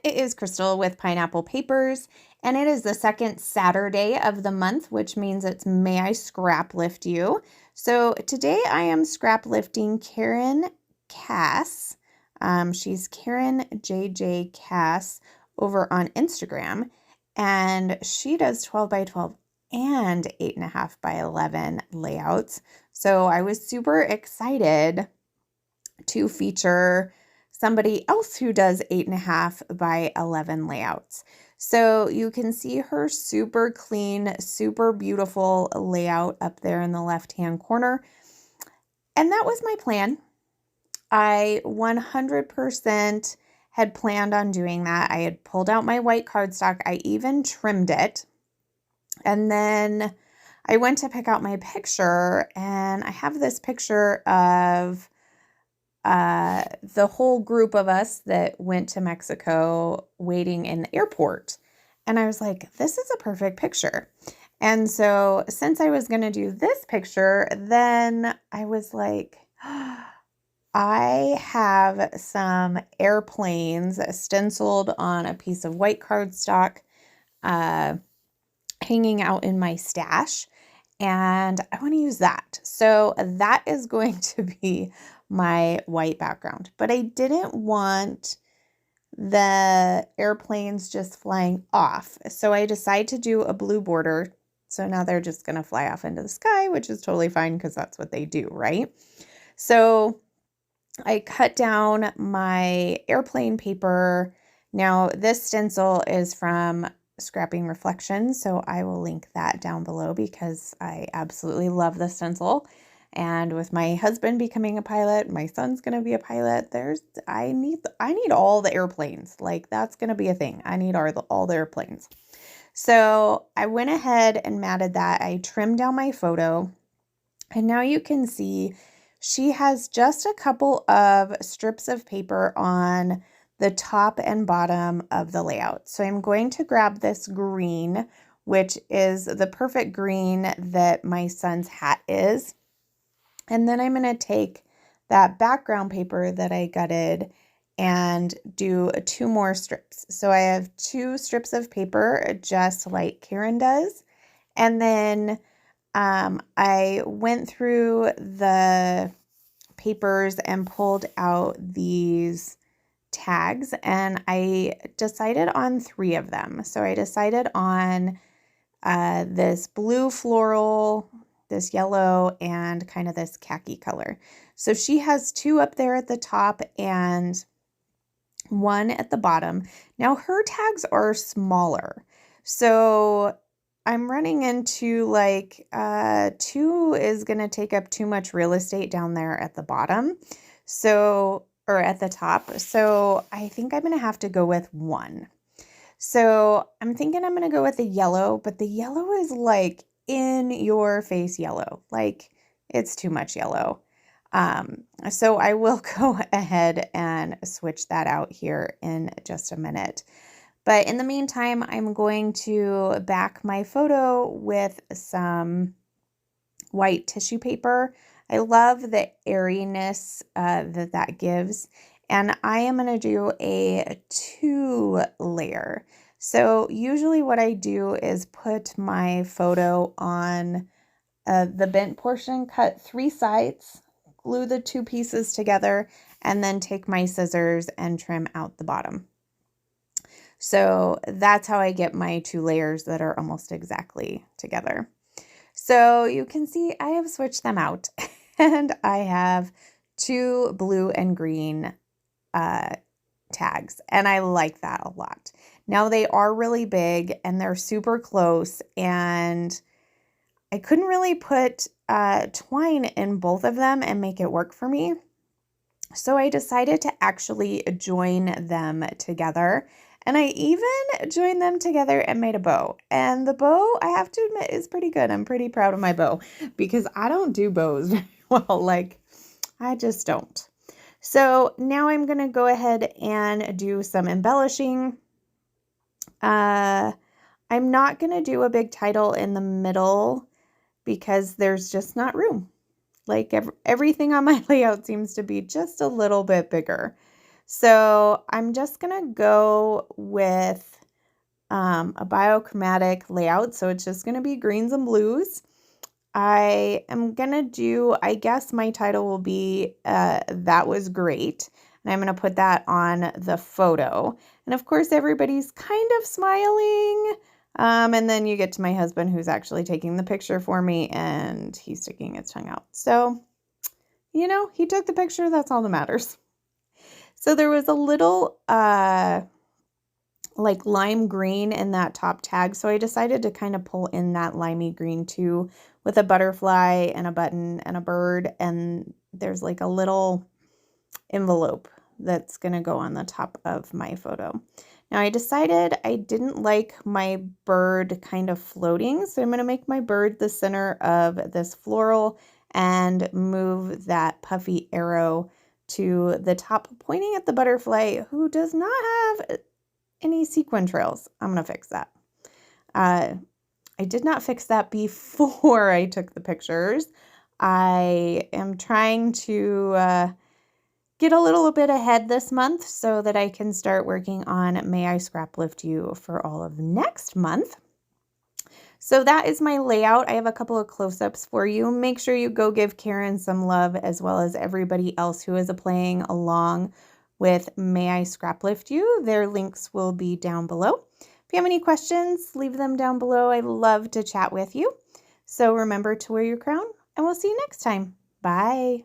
it is Crystal with Pineapple Papers, and it is the second Saturday of the month, which means it's May I Scraplift You. So today I am scrap lifting Karen Cass. She's Karen JJ Cass over on Instagram, and she does 12 by 12 and 8.5 by 11 layouts. So I was super excited to feature somebody else who does 8.5 by 11 layouts. So you can see her super clean, super beautiful layout up there in the left-hand corner. And that was my plan. I 100% had planned on doing that. I had pulled out my white cardstock. I even trimmed it. And then I went to pick out my picture, and I have this picture of the whole group of us that went to Mexico waiting in the airport. And I was like, this is a perfect picture. And so since I was going to do this picture, then I was like, I have some airplanes stenciled on a piece of white cardstock hanging out in my stash, and I want to use that. So that is going to be my white background, but I didn't want the airplanes just flying off. So I decided to do a blue border. So now they're just going to fly off into the sky, which is totally fine because that's what they do, right? So I cut down my airplane paper. Now this stencil is from Scrapping Reflections, so I will link that down below because I absolutely love the stencil. And with my husband becoming a pilot, my son's going to be a pilot. I need all the airplanes. Like, that's going to be a thing. I need all the airplanes. So I went ahead and matted that. I trimmed down my photo, and now you can see she has just a couple of strips of paper on the top and bottom of the layout. So I'm going to grab this green, which is the perfect green that my son's hat is. And then I'm going to take that background paper that I gutted and do 2 more strips. So I have 2 strips of paper, just like Karen does. And then I went through the papers and pulled out these tags, and I decided on 3 of them. So I decided on this blue floral, this yellow, and kind of this khaki color. So she has 2 up there at the top and 1 at the bottom. Now her tags are smaller. So I'm running into like 2 is going to take up too much real estate down there at the bottom. Or at the top. So I think I'm going to have to go with 1. So I'm thinking I'm going to go with the yellow, but the yellow is like in your face yellow. Like, it's too much yellow. So I will go ahead and switch that out here in just a minute. But in the meantime, I'm going to back my photo with some white tissue paper. I love the airiness that gives. And I am going to do a 2 layer. So usually what I do is put my photo on the bent portion, cut 3 sides, glue the 2 pieces together, and then take my scissors and trim out the bottom. So that's how I get my 2 layers that are almost exactly together. So you can see I have switched them out, and I have 2 blue and green tags, and I like that a lot. Now they are really big and they're super close, and I couldn't really put twine in both of them and make it work for me. So I decided to actually join them together. And I even joined them together and made a bow. And the bow, I have to admit, is pretty good. I'm pretty proud of my bow because I don't do bows very well. Like, I just don't. So now I'm going to go ahead and do some embellishing. I'm not going to do a big title in the middle because there's just not room. Like, everything on my layout seems to be just a little bit bigger. So I'm just going to go with a biochromatic layout. So it's just going to be greens and blues. I am going to do, I guess my title will be, That Was Great. And I'm going to put that on the photo. And of course, everybody's kind of smiling. And then you get to my husband who's actually taking the picture for me and he's sticking his tongue out. So, you know, he took the picture. That's all that matters. So there was a little, like lime green in that top tag. So I decided to kind of pull in that limey green too with a butterfly and a button and a bird. And there's like a little envelope that's going to go on the top of my photo. Now I decided I didn't like my bird kind of floating. So I'm going to make my bird the center of this floral and move that puffy arrow to the top, pointing at the butterfly who does not have any sequin trails. I'm going to fix that. I did not fix that before I took the pictures. I am trying to get a little bit ahead this month so that I can start working on May I Scraplift You for all of next month. So that is my layout. I have a couple of close-ups for you. Make sure you go give Karen some love as well as everybody else who is playing along with May I Scraplift You. Their links will be down below. If you have any questions, leave them down below. I love to chat with you. So remember to wear your crown, and we'll see you next time. Bye.